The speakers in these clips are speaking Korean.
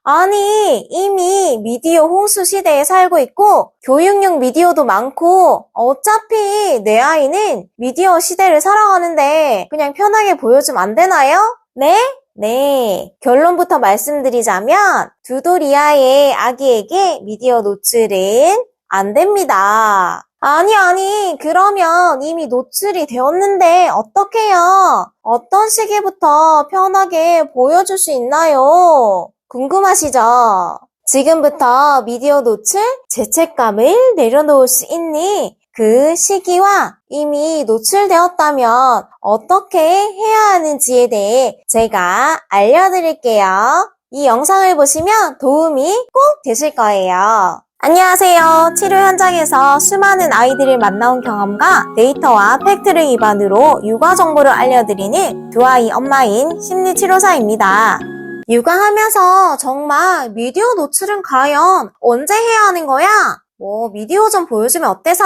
아니, 이미 미디어 홍수 시대에 살고 있고, 교육용 미디어도 많고, 어차피 내 아이는 미디어 시대를 살아가는데, 그냥 편하게 보여주면 안 되나요? 네? 네. 결론부터 말씀드리자면, 2돌 이하의 아기에게 미디어 노출은 안 됩니다. 아니, 그러면 이미 노출이 되었는데, 어떡해요? 어떤 시기부터 편하게 보여줄 수 있나요? 궁금하시죠? 지금부터 미디어 노출 죄책감을 내려놓을 수 있니? 그 시기와 이미 노출되었다면 어떻게 해야 하는지에 대해 제가 알려드릴게요. 이 영상을 보시면 도움이 꼭 되실 거예요. 안녕하세요. 치료 현장에서 수많은 아이들을 만나온 경험과 데이터와 팩트를 기반으로 육아 정보를 알려드리는 두 아이 엄마인 심리치료사입니다. 육아하면서 정말 미디어 노출은 과연 언제 해야 하는 거야? 미디어 좀 보여주면 어때서?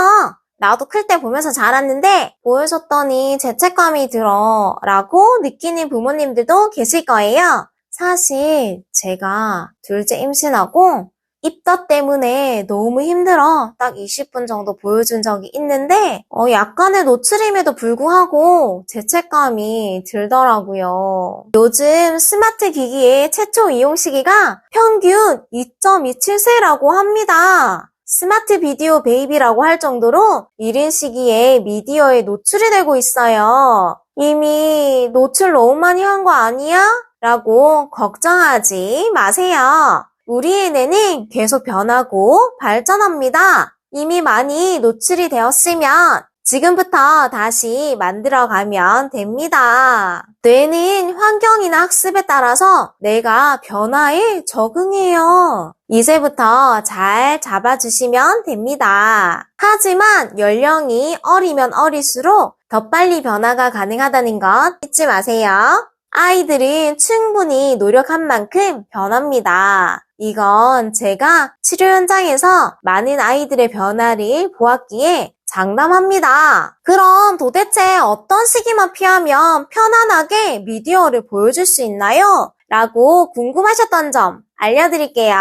나도 클 때 보면서 자랐는데 보여줬더니 죄책감이 들어 라고 느끼는 부모님들도 계실 거예요. 사실 제가 둘째 임신하고 입덧 때문에 너무 힘들어 딱 20분 정도 보여준 적이 있는데 약간의 노출임에도 불구하고 죄책감이 들더라고요. 요즘 스마트 기기의 최초 이용 시기가 평균 2.27세라고 합니다. 스마트 비디오 베이비라고 할 정도로 이른 시기에 미디어에 노출이 되고 있어요. 이미 노출 너무 많이 한 거 아니야? 라고 걱정하지 마세요. 우리의 뇌는 계속 변하고 발전합니다. 이미 많이 노출이 되었으면 지금부터 다시 만들어가면 됩니다. 뇌는 환경이나 학습에 따라서 내가 변화에 적응해요. 이제부터 잘 잡아주시면 됩니다. 하지만 연령이 어리면 어릴수록 더 빨리 변화가 가능하다는 것 잊지 마세요. 아이들은 충분히 노력한 만큼 변합니다. 이건 제가 치료 현장에서 많은 아이들의 변화를 보았기에 장담합니다. 그럼 도대체 어떤 시기만 피하면 편안하게 미디어를 보여줄 수 있나요? 라고 궁금하셨던 점 알려드릴게요.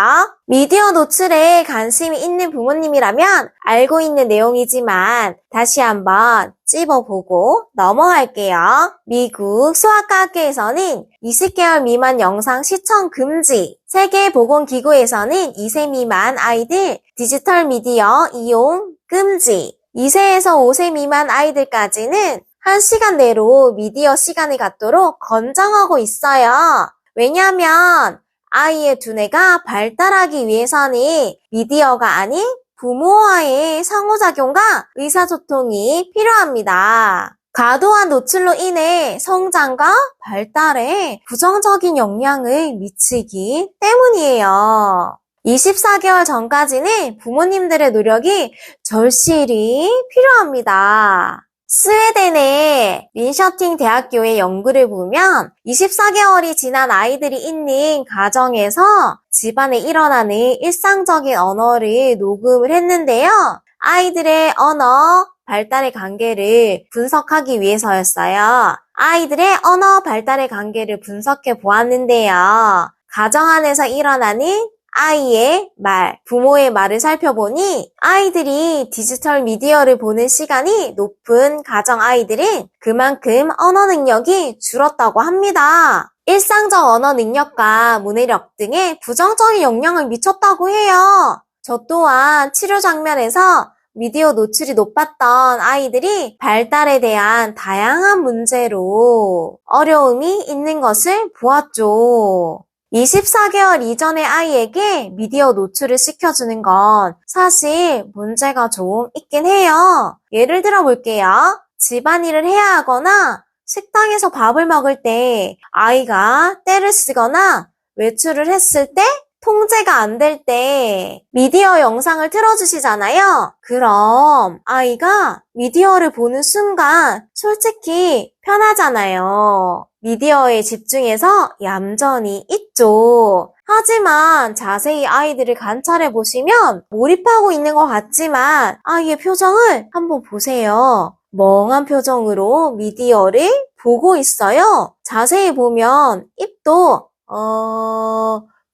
미디어 노출에 관심이 있는 부모님이라면 알고 있는 내용이지만 다시 한번 찝어보고 넘어갈게요. 미국 소아과학회에서는 20개월 미만 영상 시청 금지, 세계보건기구에서는 2세 미만 아이들 디지털 미디어 이용 금지, 2세에서 5세 미만 아이들까지는 1시간 내로 미디어 시간을 갖도록 권장하고 있어요. 왜냐하면 아이의 두뇌가 발달하기 위해서는 미디어가 아닌 부모와의 상호작용과 의사소통이 필요합니다. 과도한 노출로 인해 성장과 발달에 부정적인 영향을 미치기 때문이에요. 24개월 전까지는 부모님들의 노력이 절실히 필요합니다. 스웨덴의 린셔팅 대학교의 연구를 보면 24개월이 지난 아이들이 있는 가정에서 집안에 일어나는 일상적인 언어를 녹음을 했는데요. 아이들의 언어 발달의 관계를 분석하기 위해서였어요. 아이들의 언어 발달의 관계를 분석해 보았는데요. 가정 안에서 일어나는 아이의 말, 부모의 말을 살펴보니 아이들이 디지털 미디어를 보는 시간이 높은 가정 아이들은 그만큼 언어 능력이 줄었다고 합니다. 일상적 언어 능력과 문해력 등에 부정적인 영향을 미쳤다고 해요. 저 또한 치료 장면에서 미디어 노출이 높았던 아이들이 발달에 대한 다양한 문제로 어려움이 있는 것을 보았죠. 24개월 이전의 아이에게 미디어 노출을 시켜주는 건 사실 문제가 좀 있긴 해요. 예를 들어 볼게요. 집안일을 해야 하거나 식당에서 밥을 먹을 때 아이가 떼를 쓰거나 외출을 했을 때 통제가 안 될 때 미디어 영상을 틀어주시잖아요. 그럼 아이가 미디어를 보는 순간 솔직히 편하잖아요. 미디어에 집중해서 얌전히 있죠. 하지만 자세히 아이들을 관찰해 보시면 몰입하고 있는 것 같지만 아이의 표정을 한번 보세요. 멍한 표정으로 미디어를 보고 있어요. 자세히 보면 입도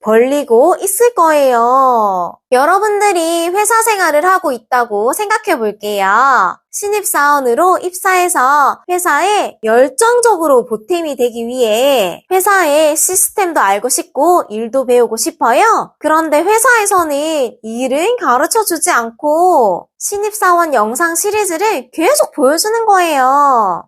벌리고 있을 거예요. 여러분들이 회사 생활을 하고 있다고 생각해 볼게요. 신입사원으로 입사해서 회사에 열정적으로 보탬이 되기 위해 회사의 시스템도 알고 싶고 일도 배우고 싶어요. 그런데 회사에서는 일은 가르쳐 주지 않고 신입사원 영상 시리즈를 계속 보여주는 거예요.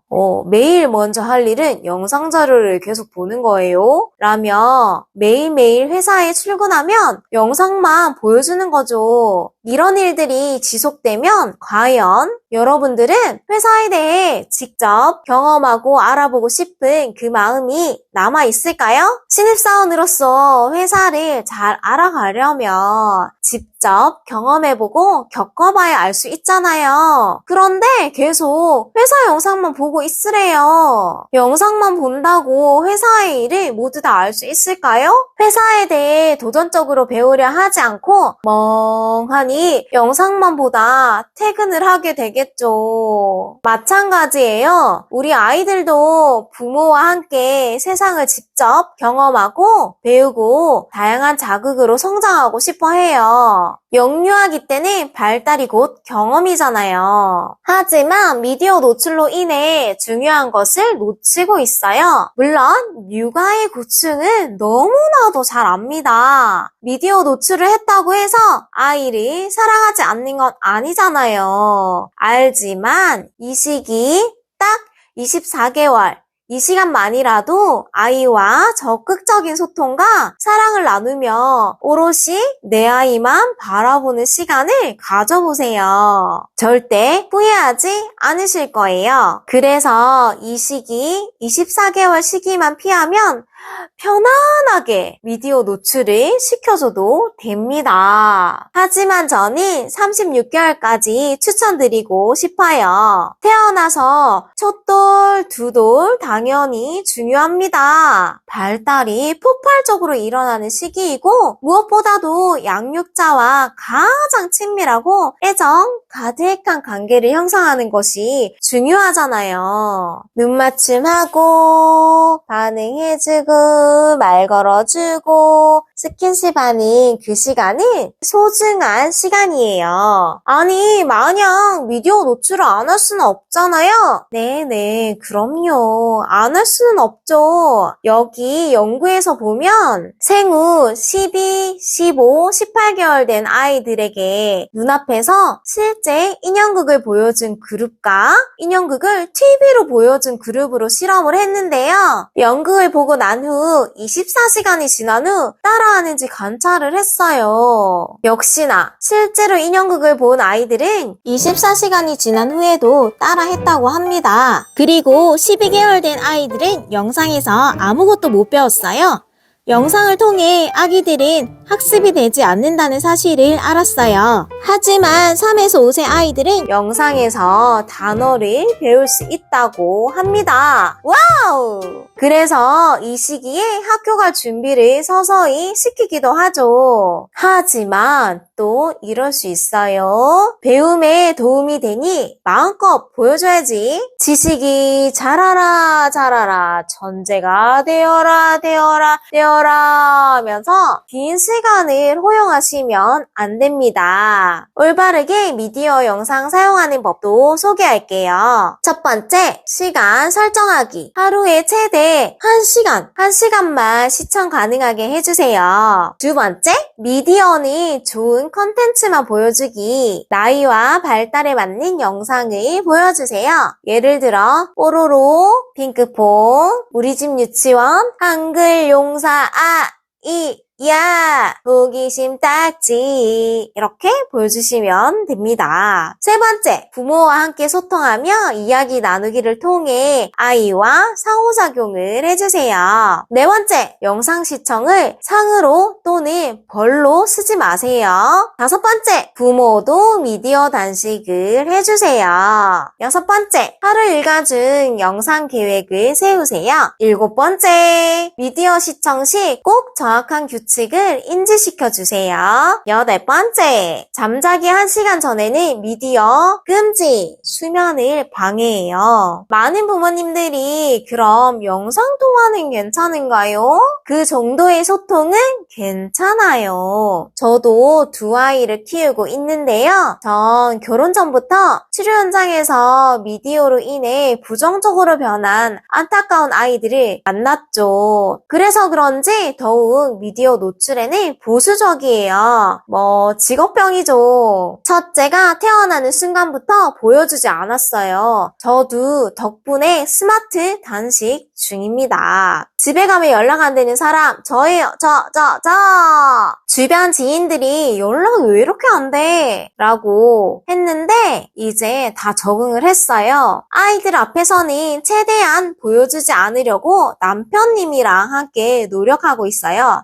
매일 먼저 할 일은 영상 자료를 계속 보는 거예요. 라며 매일매일 회사에 출근하면 영상만 보여주는 거죠. 이런 일들이 지속되면 과연 여러분들은 회사에 대해 직접 경험하고 알아보고 싶은 그 마음이 남아있을까요? 신입사원으로서 회사를 잘 알아가려면 직접 경험해보고 겪어봐야 알 수 있잖아요. 그런데 계속 회사 영상만 보고 있으래요. 영상만 본다고 회사의 일을 모두 다 알 수 있을까요? 회사에 대해 도전적으로 배우려 하지 않고 멍하니 영상만 보다 퇴근을 하게 되겠죠. 마찬가지예요. 우리 아이들도 부모와 함께 세상을 직접 경험하고 배우고 다양한 자극으로 성장하고 싶어 해요. 영유아기 때는 발달이 곧 경험이잖아요. 하지만 미디어 노출로 인해 중요한 것을 놓치고 있어요. 물론 육아의 고충은 너무나도 잘 압니다. 미디어 노출을 했다고 해서 아이를 사랑하지 않는 건 아니잖아요. 알지만 이 시기 딱 24개월 이 시간만이라도 아이와 적극적인 소통과 사랑을 나누며 오롯이 내 아이만 바라보는 시간을 가져보세요. 절대 후회하지 않으실 거예요. 그래서 이 시기, 24개월 시기만 피하면 편안하게 미디어 노출을 시켜줘도 됩니다. 하지만 저는 36개월까지 추천드리고 싶어요. 태어나서 첫 돌, 두 돌 당연히 중요합니다. 발달이 폭발적으로 일어나는 시기이고 무엇보다도 양육자와 가장 친밀하고 애정 가득한 관계를 형성하는 것이 중요하잖아요. 눈맞춤하고 반응해주고 말 걸어주고 스킨십하는 그 시간은 소중한 시간이에요. 아니 마냥 미디어 노출을 안 할 수는 없잖아요. 네네 그럼요. 안 할 수는 없죠. 여기 연구에서 보면 생후 12, 15, 18개월 된 아이들에게 눈앞에서 실제 인형극을 보여준 그룹과 인형극을 TV로 보여준 그룹으로 실험을 했는데요. 연극을 보고 난 후 24시간이 지난 후 따라하는지 관찰을 했어요. 역시나 실제로 인형극을 본 아이들은 24시간이 지난 후에도 따라했다고 합니다. 그리고 12개월 된 아이들은 영상에서 아무것도 못 배웠어요. 영상을 통해 아기들은 학습이 되지 않는다는 사실을 알았어요. 하지만 3에서 5세 아이들은 영상에서 단어를 배울 수 있다고 합니다. 와우! 그래서 이 시기에 학교 갈 준비를 서서히 시키기도 하죠. 하지만 또 이럴 수 있어요. 배움에 도움이 되니 마음껏 보여줘야지. 지식이 자라라 자라라 천재가 되어라 되어라 되어라 하면서 긴 시간을 허용하시면 안 됩니다. 올바르게 미디어 영상 사용하는 법도 소개할게요. 첫 번째, 시간 설정하기. 하루에 최대 1시간만 시청 가능하게 해주세요. 두 번째, 미디어는 좋은 컨텐츠만 보여주기. 나이와 발달에 맞는 영상을 보여주세요. 예를 들어 뽀로로, 핑크퐁, 우리 집 유치원, 한글 용사 야! 호기심 딱지 이렇게 보여주시면 됩니다. 세 번째, 부모와 함께 소통하며 이야기 나누기를 통해 아이와 상호작용을 해주세요. 네 번째, 영상 시청을 상으로 또는 벌로 쓰지 마세요. 다섯 번째, 부모도 미디어 단식을 해주세요. 여섯 번째, 하루 일과 중 영상 계획을 세우세요. 일곱 번째, 미디어 시청 시 꼭 정확한 규칙 규칙을 인지시켜주세요. 8번째, 잠자기 1시간 전에는 미디어 금지, 수면을 방해해요. 많은 부모님들이 그럼 영상통화는 괜찮은가요? 그 정도의 소통은 괜찮아요. 저도 2아이를 키우고 있는데요. 전 결혼 전부터 치료 현장에서 미디어로 인해 부정적으로 변한 안타까운 아이들을 만났죠. 그래서 그런지 더욱 미디어 노출에는 보수적이에요. 직업병이죠. 첫째가 태어나는 순간부터 보여주지 않았어요. 저도 덕분에 스마트 단식 중입니다. 집에 가면 연락 안 되는 사람 저예요. 저. 주변 지인들이 연락 왜 이렇게 안 돼? 라고 했는데 이제 다 적응을 했어요. 아이들 앞에서는 최대한 보여주지 않으려고 남편님이랑 함께 노력하고 있어요.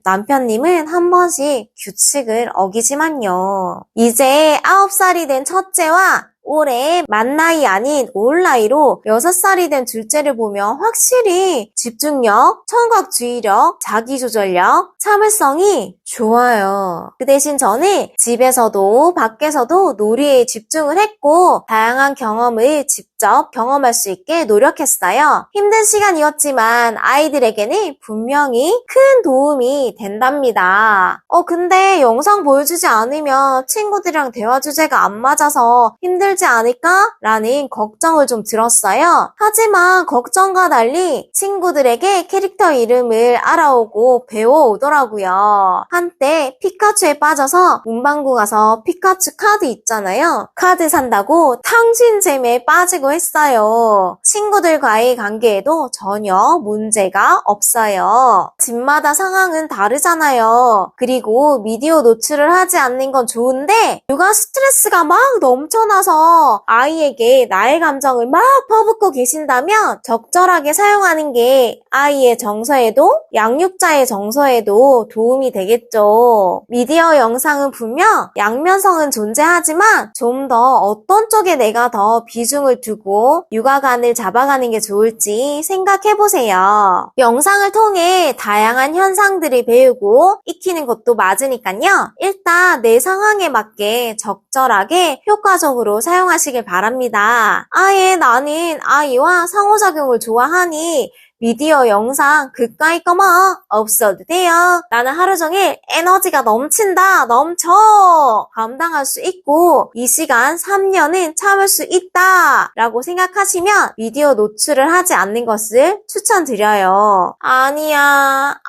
남편님은 한 번씩 규칙을 어기지만요. 이제 9살이 된 첫째와 올해 만 나이 아닌 올 나이로 6살이 된 둘째를 보면 확실히 집중력, 청각주의력, 자기조절력, 참을성이 좋아요. 그 대신 저는 집에서도 밖에서도 놀이에 집중을 했고 다양한 경험을 직접 경험할 수 있게 노력했어요. 힘든 시간이었지만 아이들에게는 분명히 큰 도움이 된답니다. 근데 영상 보여주지 않으면 친구들이랑 대화 주제가 안 맞아서 힘들지 않을까? 라는 걱정을 좀 들었어요. 하지만 걱정과 달리 친구들에게 캐릭터 이름을 알아오고 배워오더라고요. 한때 피카츄에 빠져서 문방구 가서 피카츄 카드 있잖아요. 카드 산다고 탕진잼에 빠지고 했어요. 친구들과의 관계에도 전혀 문제가 없어요. 집마다 상황은 다르잖아요. 그리고 미디어 노출을 하지 않는 건 좋은데 육아 스트레스가 막 넘쳐나서 아이에게 나의 감정을 막 퍼붓고 계신다면 적절하게 사용하는 게 아이의 정서에도 양육자의 정서에도 도움이 되겠죠. 미디어 영상은 분명 양면성은 존재하지만 좀 더 어떤 쪽에 내가 더 비중을 두고 육아관을 잡아가는 게 좋을지 생각해보세요. 영상을 통해 다양한 현상들을 배우고 익히는 것도 맞으니까요. 일단 내 상황에 맞게 적절하게 효과적으로 사용하시길 바랍니다. 아예 나는 아이와 상호작용을 좋아하니 미디어 영상 그까이 거머 없어도 돼요. 나는 하루 종일 에너지가 넘쳐 감당할 수 있고 이 시간 3년은 참을 수 있다 라고 생각하시면 미디어 노출을 하지 않는 것을 추천드려요. 아니야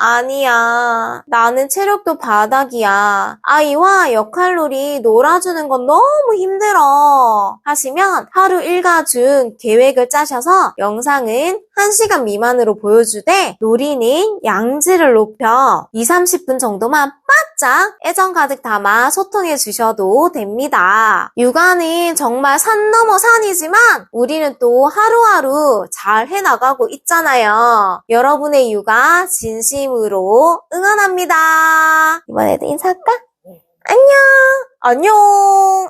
나는 체력도 바닥이야. 아이와 역할놀이 놀아주는 건 너무 힘들어 하시면 하루 일과 중 계획을 짜셔서 영상은 1시간 미만으로 보여주되 놀이는 양질을 높여 20-30분 정도만 바짝 애정 가득 담아 소통해 주셔도 됩니다. 육아는 정말 산 넘어 산이지만 우리는 또 하루하루 잘 해나가고 있잖아요. 여러분의 육아 진심으로 응원합니다. 이번에도 인사할까? 안녕.